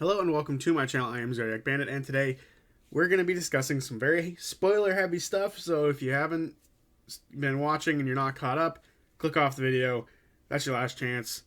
Hello and welcome to my channel. I am Zodiac Bandit, and today we're going to be discussing some very spoiler heavy stuff. So if you haven't been watching and you're not caught up, click off the video. That's your last chance.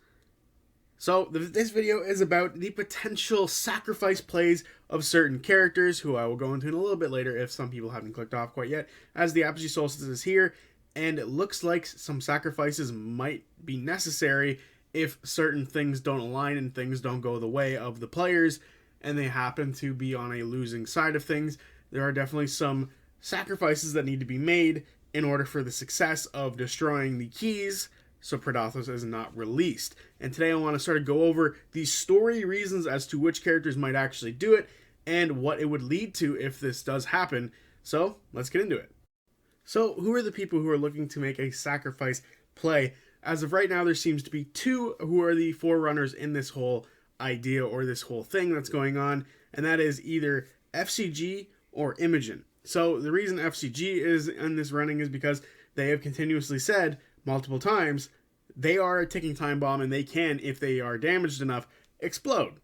So this video is about the potential sacrifice plays of certain characters, who I will go into in a little bit later if some people haven't clicked off quite yet, as the Apogee Solstice is here, and it looks like some sacrifices might be necessary if certain things don't align and things don't go the way of the players and they happen to be on a losing side of things. There are definitely some sacrifices that need to be made in order for the success of destroying the keys so Predathos is not released. And today I want to sort of go over the story reasons as to which characters might actually do it and what it would lead to if this does happen. So let's get into it. So who are the people who are looking to make a sacrifice play? As of right now, there seems to be two who are the forerunners in this whole idea or this whole thing that's going on, and that is either FCG or Imogen. So the reason FCG is in this running is because they have continuously said multiple times they are a ticking time bomb and they can, if they are damaged enough, explode.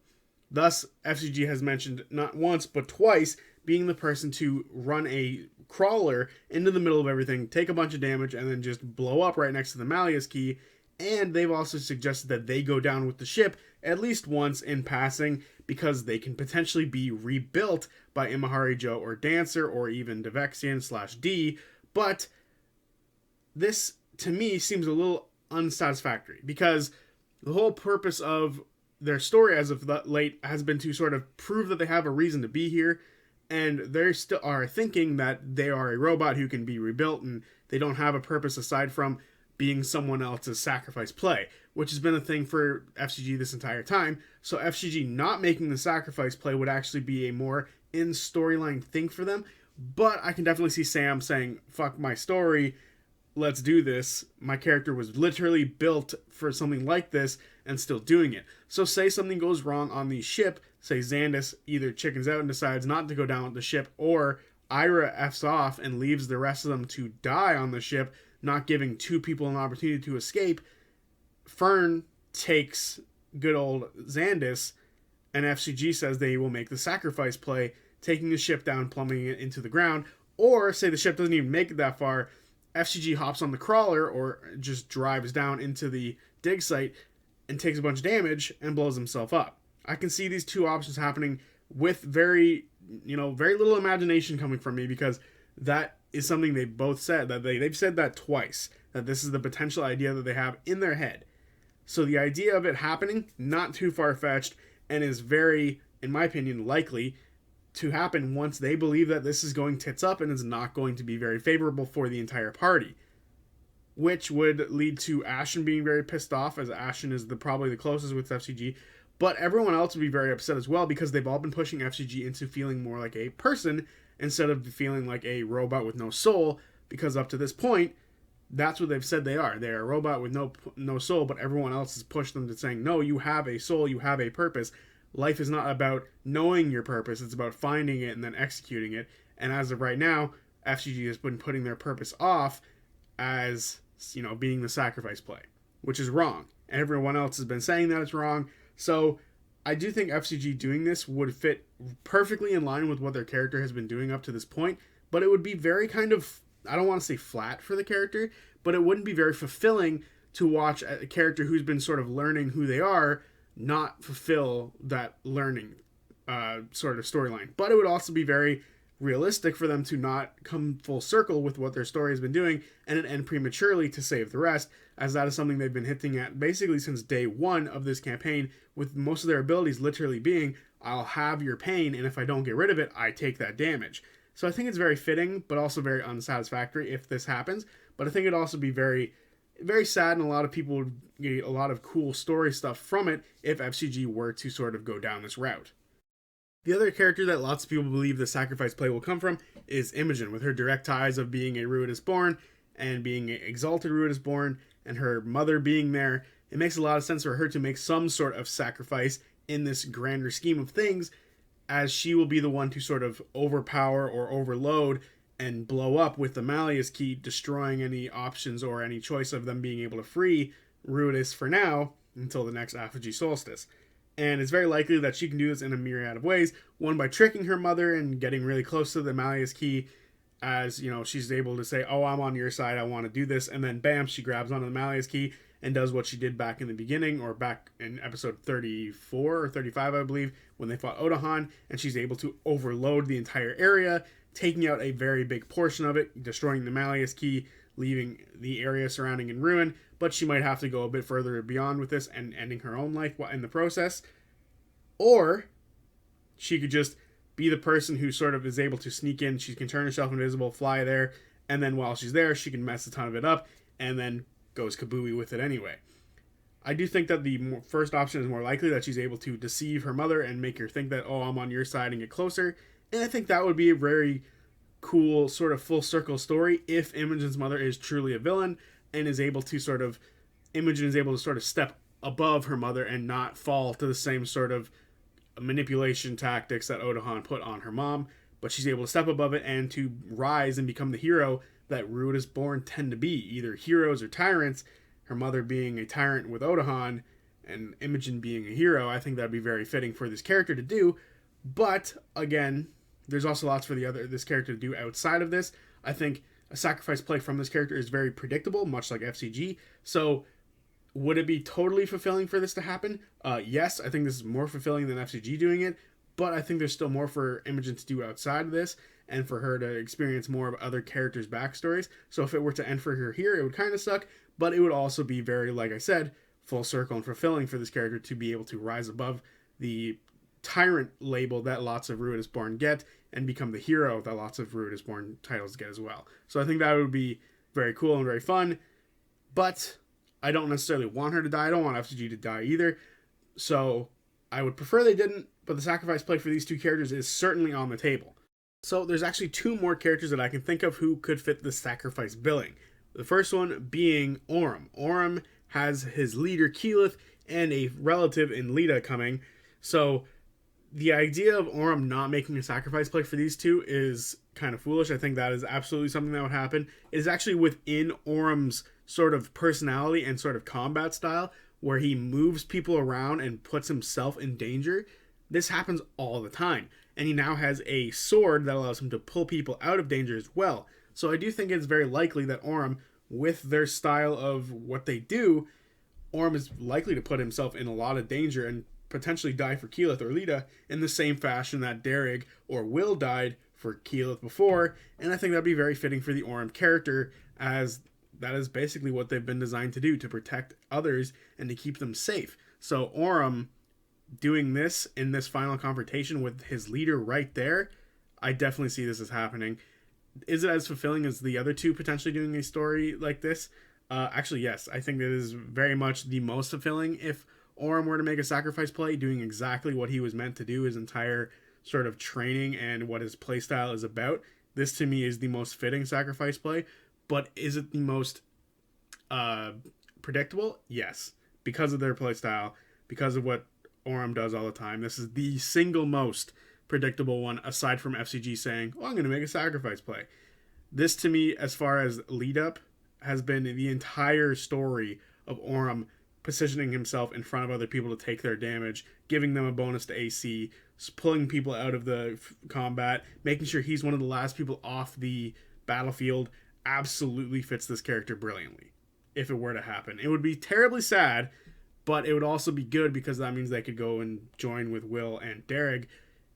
Thus, FCG has mentioned not once but twice being the person to run a crawler into the middle of everything, take a bunch of damage, and then just blow up right next to the Malleus key. And they've also suggested that they go down with the ship at least once in passing, because they can potentially be rebuilt by Imahari Joe or Dancer or even Devexian/D. But this, to me, seems a little unsatisfactory, because the whole purpose of their story as of late has been to sort of prove that they have a reason to be here, and they still are thinking that they are a robot who can be rebuilt and they don't have a purpose aside from being someone else's sacrifice play, which has been a thing for FCG this entire time. So FCG not making the sacrifice play would actually be a more in storyline thing for them. But I can definitely see Sam saying, fuck my story, let's do this. My character was literally built for something like this and still doing it. So say something goes wrong on the ship, say Xandis either chickens out and decides not to go down with the ship, or Ira F's off and leaves the rest of them to die on the ship, not giving two people an opportunity to escape. Fern takes good old Xandis, and FCG says they will make the sacrifice play, taking the ship down, plummeting it into the ground. Or say the ship doesn't even make it that far, FCG hops on the crawler or just drives down into the dig site and takes a bunch of damage and blows himself up. I can see these two options happening with very little imagination coming from me, because that is something they both said, that they've said that twice, that this is the potential idea that they have in their head. So the idea of it happening, not too far-fetched, and is very, in my opinion, likely to happen once they believe that this is going tits up and is not going to be very favorable for the entire party. Which would lead to Ashen being very pissed off, as Ashen is probably the closest with FCG. But everyone else would be very upset as well, because they've all been pushing FCG into feeling more like a person instead of feeling like a robot with no soul, because up to this point, that's what they've said they are. They're a robot with no soul, but everyone else has pushed them to saying, no, you have a soul, you have a purpose. Life is not about knowing your purpose, it's about finding it and then executing it. And as of right now, FCG has been putting their purpose off as, being the sacrifice play, which is wrong. Everyone else has been saying that it's wrong. So I do think FCG doing this would fit perfectly in line with what their character has been doing up to this point, but it would be very kind of, I don't want to say flat for the character, but it wouldn't be very fulfilling to watch a character who's been sort of learning who they are not fulfill that learning sort of storyline. But it would also be very realistic for them to not come full circle with what their story has been doing and end prematurely to save the rest, as that is something they've been hinting at basically since day one of this campaign, with most of their abilities literally being, I'll have your pain, and if I don't get rid of it, I take that damage. So I think it's very fitting, but also very unsatisfactory if this happens. But I think it'd also be very, very sad, and a lot of people would get a lot of cool story stuff from it if FCG were to sort of go down this route. The other character that lots of people believe the sacrifice play will come from is Imogen, with her direct ties of being a Ruidus born and being an exalted Ruidus born, and her mother being there. It makes a lot of sense for her to make some sort of sacrifice in this grander scheme of things, as she will be the one to sort of overpower or overload and blow up with the Malleus key, destroying any options or any choice of them being able to free Ruidus for now until the next Apogee Solstice. And it's very likely that she can do this in a myriad of ways. One, by tricking her mother and getting really close to the Malleus Key, as you know, she's able to say, "Oh, I'm on your side. I want to do this," and then bam, she grabs onto the Malleus Key and does what she did back in the beginning, or back in episode 34 or 35, I believe, when they fought Odahan, and she's able to overload the entire area, taking out a very big portion of it, destroying the Malleus Key, leaving the area surrounding in ruin. But she might have to go a bit further beyond with this and ending her own life in the process. Or she could just be the person who sort of is able to sneak in. She can turn herself invisible, fly there, and then while she's there, she can mess a ton of it up, and then goes kabooey with it anyway. I do think that the first option is more likely, that she's able to deceive her mother and make her think that, oh, I'm on your side, and get closer. And I think that would be a very cool sort of full circle story if Imogen's mother is truly a villain and is able to sort of, Imogen is able to sort of step above her mother and not fall to the same sort of manipulation tactics that Odahan put on her mom, but she's able to step above it and to rise and become the hero that Ruidus Born tend to be, either heroes or tyrants. Her mother being a tyrant with Odahan and Imogen being a hero. I think that'd be very fitting for this character to do. But again, there's also lots for this character to do outside of this. I think a sacrifice play from this character is very predictable, much like FCG. So would it be totally fulfilling for this to happen? Yes, I think this is more fulfilling than FCG doing it, but I think there's still more for Imogen to do outside of this, and for her to experience more of other characters' backstories. So if it were to end for her here, it would kind of suck, but it would also be very, like I said, full circle and fulfilling for this character to be able to rise above the tyrant label that lots of Ruidus Born get and become the hero that lots of Ruidus Born titles get as well. So I think that would be very cool and very fun, but I don't necessarily want her to die. I don't want FCG to die either. So I would prefer they didn't, but the sacrifice play for these two characters is certainly on the table. So there's actually two more characters that I can think of who could fit the sacrifice billing. The first one being Orym. Orym has his leader Keyleth and a relative in Lita coming. So the idea of Orym not making a sacrifice play for these two is kind of foolish. I think that is absolutely something that would happen. It is actually within Orym's sort of personality and sort of combat style, where he moves people around and puts himself in danger. This happens all the time. And he now has a sword that allows him to pull people out of danger as well. So I do think it's very likely that Orym, with their style of what they do, Orym is likely to put himself in a lot of danger and potentially die for Keyleth or Lita in the same fashion that Derrig or Will died for Keyleth before. And I think that'd be very fitting for the Orym character, as that is basically what they've been designed to do, to protect others and to keep them safe. So Orym doing this in this final confrontation with his leader right there, I definitely see this as happening. Is it as fulfilling as the other two potentially doing a story like this? Actually, yes. I think that is very much the most fulfilling if Orym were to make a sacrifice play, doing exactly what he was meant to do, his entire sort of training and what his playstyle is about. This to me is the most fitting sacrifice play. But is it the most predictable? Yes. Because of their playstyle, because of what Orym does all the time. This is the single most predictable one, aside from FCG saying, oh, I'm going to make a sacrifice play. This to me, as far as lead up, has been the entire story of Orym positioning himself in front of other people to take their damage, giving them a bonus to AC, pulling people out of the combat, making sure he's one of the last people off the battlefield. Absolutely fits this character brilliantly. If it were to happen, it would be terribly sad, but it would also be good because that means they could go and join with Will and Derrig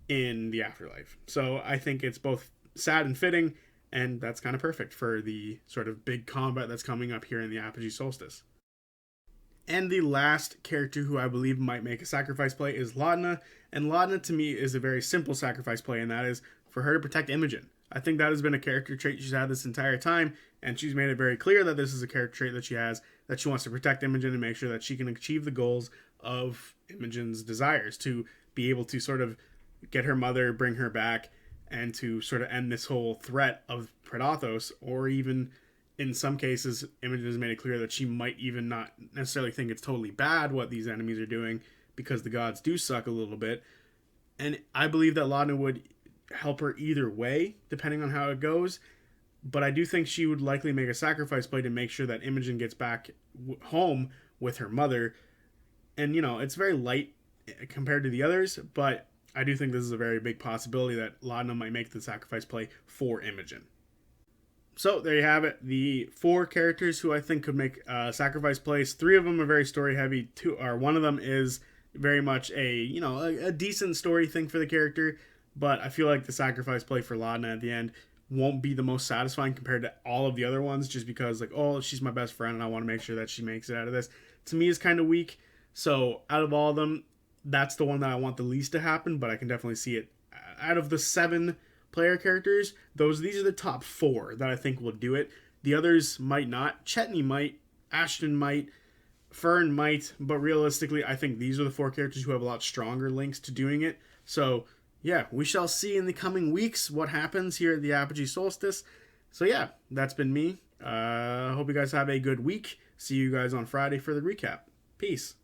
in the afterlife. So I think it's both sad and fitting, and that's kind of perfect for the sort of big combat that's coming up here in the Apogee Solstice. And the last character who I believe might make a sacrifice play is Laudna, and Laudna to me is a very simple sacrifice play, and that is for her to protect Imogen. I think that has been a character trait she's had this entire time, and she's made it very clear that this is a character trait that she has, that she wants to protect Imogen and make sure that she can achieve the goals of Imogen's desires, to be able to sort of get her mother, bring her back, and to sort of end this whole threat of Predathos, or even in some cases, Imogen has made it clear that she might even not necessarily think it's totally bad what these enemies are doing, because the gods do suck a little bit. And I believe that Laudna would help her either way, depending on how it goes. But I do think she would likely make a sacrifice play to make sure that Imogen gets back home with her mother. And, you know, it's very light compared to the others, but I do think this is a very big possibility that Laudna might make the sacrifice play for Imogen. So there you have it, the 4 characters who I think could make sacrifice plays. 3 of them are very story heavy. One of them is very much a decent story thing for the character, but I feel like the sacrifice play for Laudna at the end won't be the most satisfying compared to all of the other ones, just because like, oh, she's my best friend and I want to make sure that she makes it out of this. To me, is kind of weak. So out of all of them, that's the one that I want the least to happen, but I can definitely see it. Out of the 7 player characters, these are the top 4 that I think will do it. The others might not. Chetney might, Ashton might, Fern might, but realistically, I think these are the 4 characters who have a lot stronger links to doing it. So yeah, we shall see in the coming weeks what happens here at the Apogee Solstice. So yeah, that's been me. Hope you guys have a good week. See you guys on Friday for the recap. Peace.